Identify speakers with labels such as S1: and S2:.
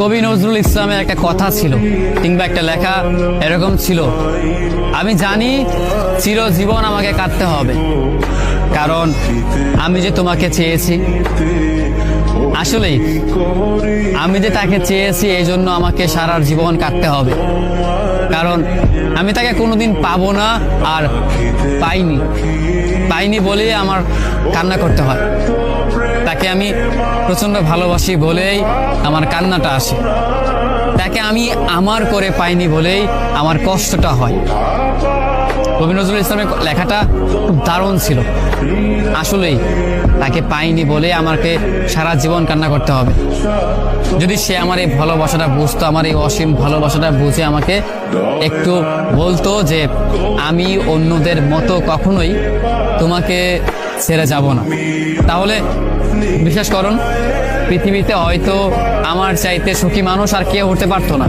S1: কবি নজরুল ইসলামের একটা কথা ছিল কিংবা একটা লেখা এরকম ছিল, আমি জানি চিরজীবন আমাকে কাটতে হবে, কারণ আমি যে তোমাকে চেয়েছি। আসলেই আমি যে তাকে চেয়েছি এই জন্য আমাকে সারা জীবন কাটতে হবে, কারণ আমি তাকে কোনোদিন পাবো না, আর পাইনি বলেই আমার কান্না করতে হয়। তাকে আমি প্রচন্ড ভালোবাসি বলেই আমার কান্নাটা আসে, তাকে আমি আমার করে পাইনি বলেই আমার কষ্টটা হয়। কবি নজরুল ইসলামের লেখাটা খুব দারুণ ছিল। আসলেই তাকে পাইনি বলে আমাকে সারা জীবন কান্না করতে হবে। যদি সে আমার এই ভালোবাসাটা বুঝতো, আমার এই অসীম ভালোবাসাটা বুঝে আমাকে একটু বলতো যে আমি অন্যদের মতো কখনোই তোমাকে ছেড়ে যাব না, তাহলে বিশ্বাস করুন পৃথিবীতে হয়তো আমার চাইতে সুখী মানুষ আর কেউ হতে পারতো না।